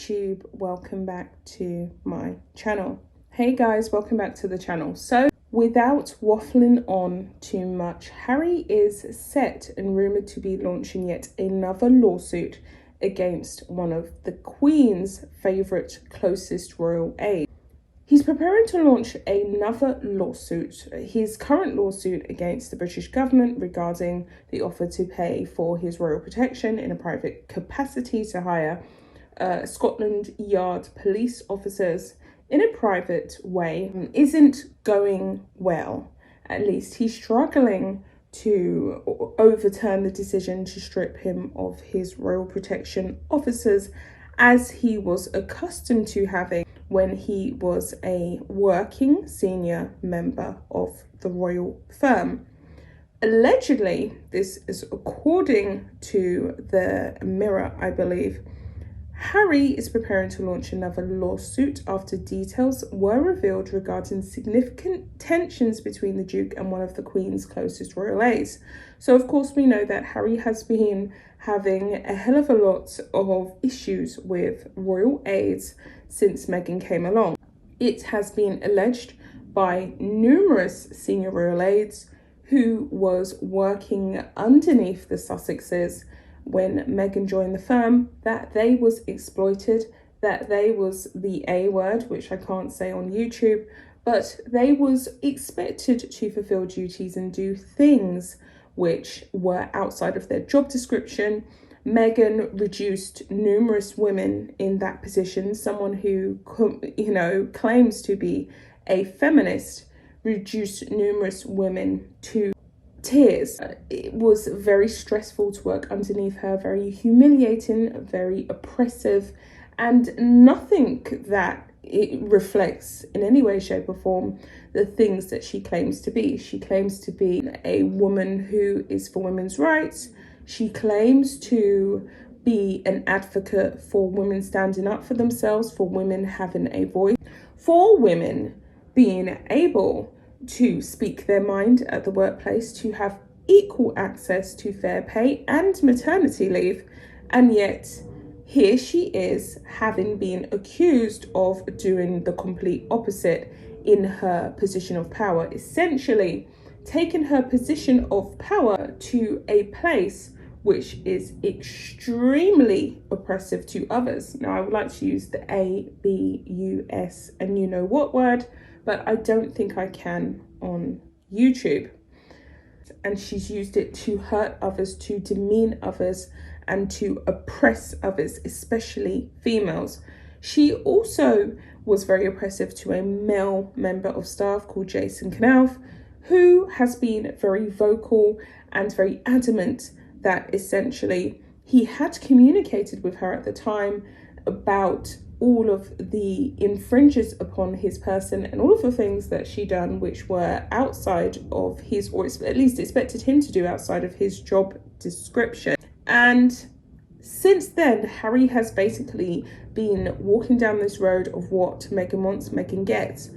YouTube, welcome back to my channel. Hey guys, welcome back to the channel. So without waffling on too much, Harry is set and rumoured to be launching yet another lawsuit against one of the Queen's favourite closest royal aides. He's preparing to launch another lawsuit, his current lawsuit against the British government regarding the offer to pay for his royal protection in a private capacity to hire Scotland Yard police officers in a private way isn't going well. At least he's struggling to overturn the decision to strip him of his royal protection officers as he was accustomed to having when he was a working senior member of the royal firm. Allegedly, this is according to the Mirror, I believe, Harry is preparing to launch another lawsuit after details were revealed regarding significant tensions between the Duke and one of the Queen's closest royal aides. So, of course, we know that Harry has been having a hell of a lot of issues with royal aides since Meghan came along. It has been alleged by numerous senior royal aides who was working underneath the Sussexes when Meghan joined the firm, that they was exploited, that they was the A word, which I can't say on YouTube, but they was expected to fulfill duties and do things which were outside of their job description. Meghan reduced numerous women in that position. Someone who, claims to be a feminist reduced numerous women to tears. It was very stressful to work underneath her, very humiliating, very oppressive, and nothing that it reflects in any way, shape or form the things that she claims to be. She claims to be a woman who is for women's rights. She claims to be an advocate for women standing up for themselves, for women having a voice, for women being able to speak their mind at the workplace, to have equal access to fair pay and maternity leave. And yet here she is, having been accused of doing the complete opposite in her position of power, essentially taking her position of power to a place which is extremely oppressive to others. Now, I would like to use the ABUS and you know what word, but I don't think I can on YouTube. And she's used it to hurt others, to demean others, and to oppress others, especially females. She also was very oppressive to a male member of staff called Jason Knauf, who has been very vocal and very adamant that essentially he had communicated with her at the time about all of the infringes upon his person and all of the things that she done which were outside of his, or at least expected him to do outside of his job description. And since then, Harry has basically been walking down this road of what Meghan wants, Meghan gets.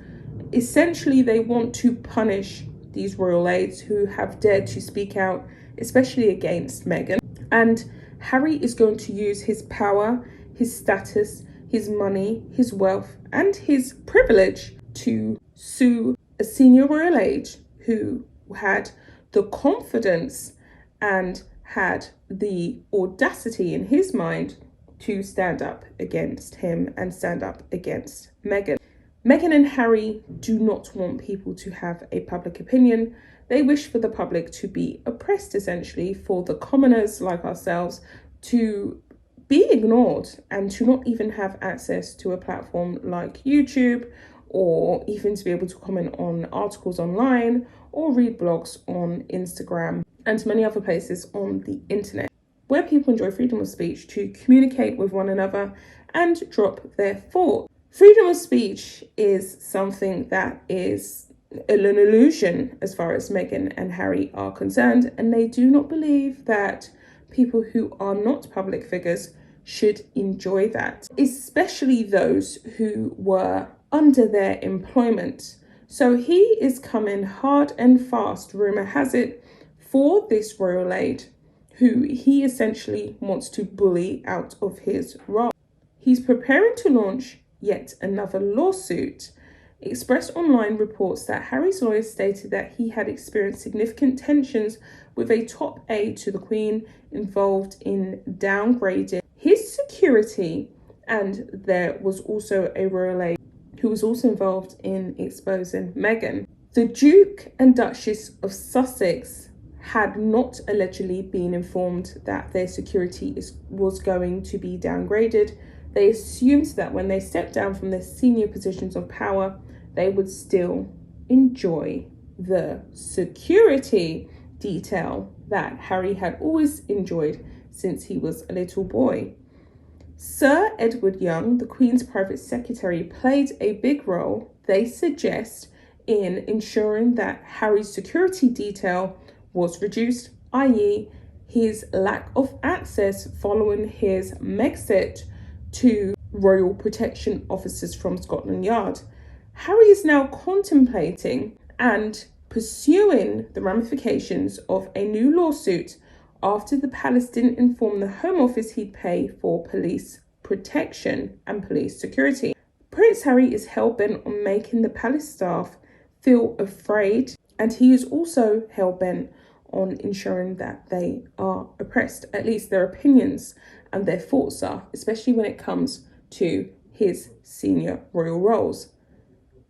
Essentially, they want to punish these royal aides who have dared to speak out, especially against Meghan. And Harry is going to use his power, his status, his money, his wealth, and his privilege to sue a senior royal aide who had the confidence and had the audacity in his mind to stand up against him and stand up against Meghan. Meghan and Harry do not want people to have a public opinion. They wish for the public to be oppressed, essentially, for the commoners like ourselves to be ignored and to not even have access to a platform like YouTube, or even to be able to comment on articles online or read blogs on Instagram and many other places on the internet, where people enjoy freedom of speech to communicate with one another and drop their thoughts. Freedom of speech is something that is an illusion as far as Meghan and Harry are concerned, and they do not believe that people who are not public figures should enjoy that, especially those who were under their employment. So he is coming hard and fast, rumour has it, for this royal aide who he essentially wants to bully out of his role. he's preparing to launch yet another lawsuit. Express Online reports that Harry's lawyer stated that he had experienced significant tensions with a top aide to the Queen involved in downgrading his security, and there was also a royal aide who was also involved in exposing Meghan. The Duke and Duchess of Sussex had not allegedly been informed that their security was going to be downgraded. They assumed that when they stepped down from their senior positions of power, they would still enjoy the security detail that Harry had always enjoyed since he was a little boy. Sir Edward Young, the Queen's private secretary, played a big role, they suggest, in ensuring that Harry's security detail was reduced, i.e. his lack of access following his Megxit to royal protection officers from Scotland Yard. Harry is now contemplating and pursuing the ramifications of a new lawsuit after the palace didn't inform the Home Office he'd pay for police protection and police security. Prince Harry is hell-bent on making the palace staff feel afraid, and he is also hell-bent on ensuring that they are oppressed. At least their opinions and their thoughts are, especially when it comes to his senior royal roles.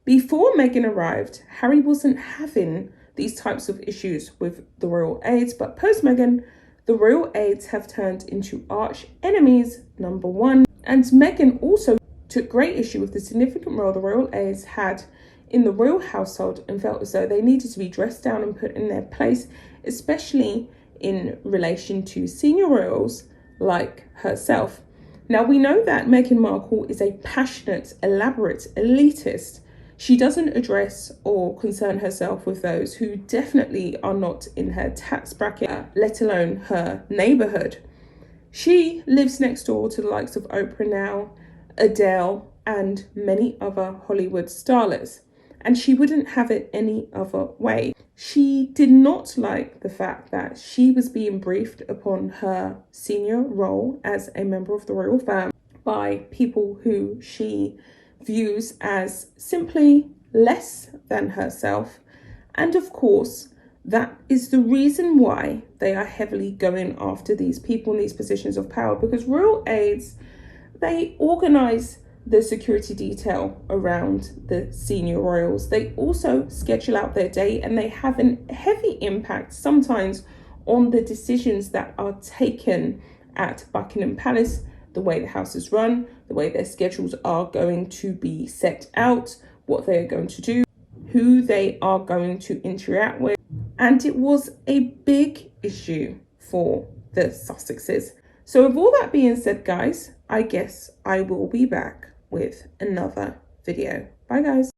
Before Meghan arrived, Harry wasn't having these types of issues with the royal aides, but post-Meghan, the royal aides have turned into arch enemies, number one. And Meghan also took great issue with the significant role the royal aides had in the royal household and felt as though they needed to be dressed down and put in their place, especially in relation to senior royals like herself. Now, we know that Meghan Markle is a passionate, elaborate, elitist. She doesn't address or concern herself with those who definitely are not in her tax bracket, let alone her neighbourhood. She lives next door to the likes of Oprah now, Adele, and many other Hollywood starlets, and she wouldn't have it any other way. She did not like the fact that she was being briefed upon her senior role as a member of the royal family by people who she views as simply less than herself. And of course, that is the reason why they are heavily going after these people in these positions of power, because royal aides, they organize the security detail around the senior royals. They also schedule out their day, and they have a heavy impact sometimes on the decisions that are taken at Buckingham Palace, the way the house is run, the way their schedules are going to be set out, what they are going to do, who they are going to interact with. And it was a big issue for the Sussexes. So with all that being said, guys, I guess I will be back with another video. Bye, guys.